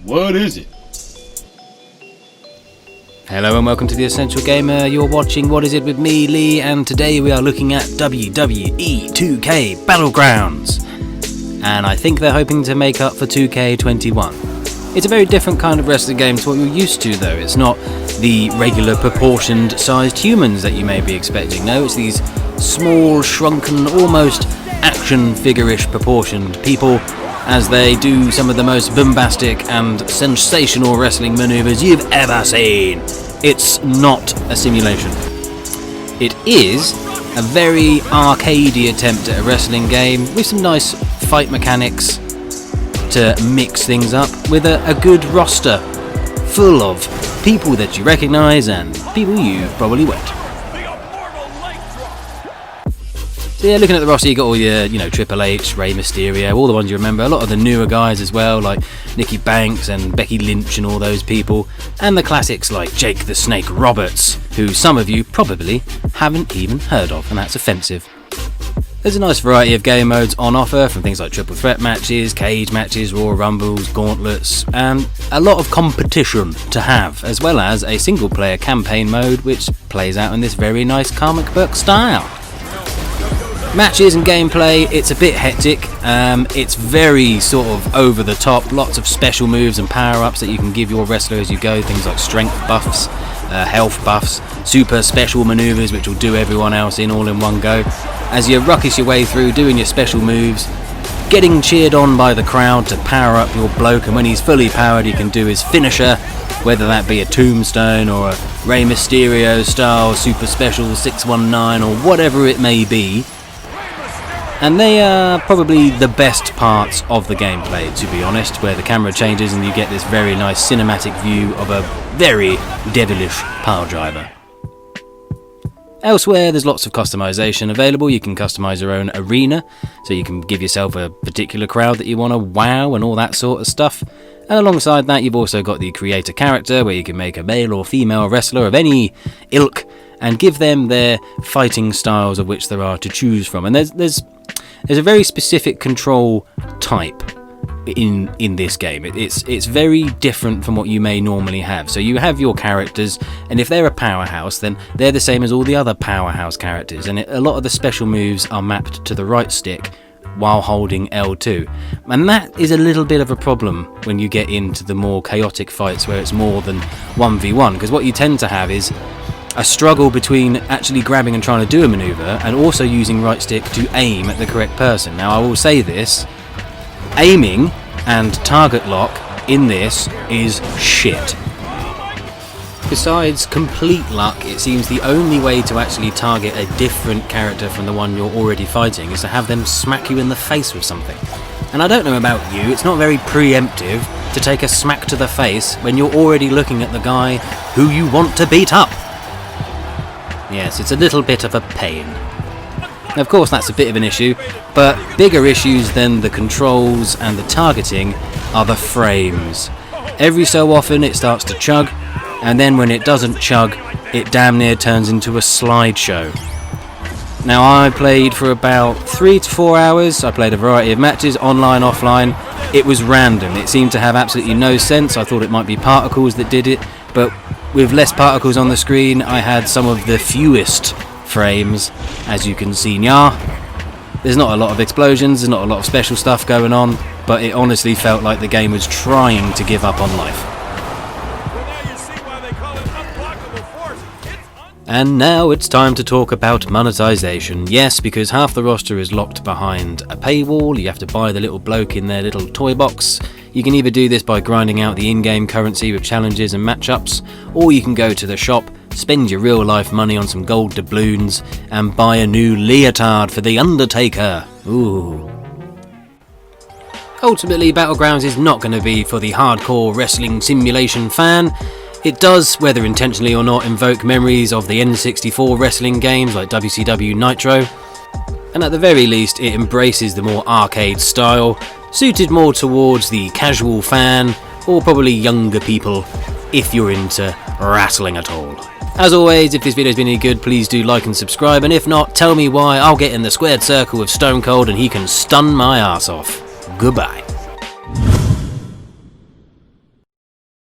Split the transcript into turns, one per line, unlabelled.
What is it?
Hello and welcome to The Essential Gamer. You're watching What Is It with me, Lee, and today we are looking at WWE 2K Battlegrounds. And I think they're hoping to make up for 2K21. It's a very different kind of wrestling game to what you're used to, though. It's not the regular proportioned sized humans that you may be expecting. No, it's these small, shrunken, almost action figure-ish proportioned people as they do some of the most bombastic and sensational wrestling maneuvers you've ever seen. It's not a simulation. It is a very arcadey attempt at a wrestling game with some nice fight mechanics to mix things up with a good roster full of people that you recognise and people you've probably met. So yeah, looking at the roster, you got all your, Triple H, Rey Mysterio, all the ones you remember. A lot of the newer guys as well, like Nikki Banks and Becky Lynch and all those people. And the classics like Jake the Snake Roberts, who some of you probably haven't even heard of, and that's offensive. There's a nice variety of game modes on offer, from things like triple threat matches, cage matches, Royal Rumbles, gauntlets, and a lot of competition to have, as well as a single player campaign mode which plays out in this very nice comic book style. Matches and gameplay, it's a bit hectic. It's very sort of over the top, lots of special moves and power-ups that you can give your wrestler as you go, things like strength buffs, health buffs, super special maneuvers which will do everyone else in all in one go. As you ruckus your way through doing your special moves, getting cheered on by the crowd to power up your bloke, and when he's fully powered he can do his finisher, whether that be a tombstone or a Rey Mysterio style super special 619 or whatever it may be. And they are probably the best parts of the gameplay, to be honest, where the camera changes and you get this very nice cinematic view of a very devilish power driver. Elsewhere, there's lots of customization available. You can customize your own arena, so you can give yourself a particular crowd that you want to wow and all that sort of stuff. And alongside that, you've also got the creator character, where you can make a male or female wrestler of any ilk and give them their fighting styles of which there are to choose from. And there's a very specific control type in this game. It's very different from what you may normally have. So you have your characters, and if they're a powerhouse, then they're the same as all the other powerhouse characters. And a lot of the special moves are mapped to the right stick while holding L2. And that is a little bit of a problem when you get into the more chaotic fights where it's more than 1v1, because what you tend to have is a struggle between actually grabbing and trying to do a maneuver and also using right stick to aim at the correct person. Now I will say this, aiming and target lock in this is shit. Besides complete luck, it seems the only way to actually target a different character from the one you're already fighting is to have them smack you in the face with something. And I don't know about you, it's not very preemptive to take a smack to the face when you're already looking at the guy who you want to beat up. Yes, it's a little bit of a pain. Of course, that's a bit of an issue, but bigger issues than the controls and the targeting are the frames. Every so often it starts to chug, and then when it doesn't chug, it damn near turns into a slideshow. Now, I played for about 3 to 4 hours. I played a variety of matches, online, offline. It was random. It seemed to have absolutely no sense. I thought it might be particles that did it, but with less particles on the screen, I had some of the fewest frames, as you can see now. There's not a lot of explosions, there's not a lot of special stuff going on, but it honestly felt like the game was trying to give up on life. And now it's time to talk about monetization. Yes, because half the roster is locked behind a paywall. You have to buy the little bloke in their little toy box. You can either do this by grinding out the in-game currency with challenges and matchups, or you can go to the shop, spend your real-life money on some gold doubloons, and buy a new leotard for The Undertaker. Ooh. Ultimately, Battlegrounds is not going to be for the hardcore wrestling simulation fan. It does, whether intentionally or not, invoke memories of the N64 wrestling games like WCW Nitro, and at the very least it embraces the more arcade style, suited more towards the casual fan, or probably younger people, if you're into wrestling at all. As always, if this video's been any good, please do like and subscribe, and if not, tell me why. I'll get in the squared circle with Stone Cold and he can stun my ass off. Goodbye.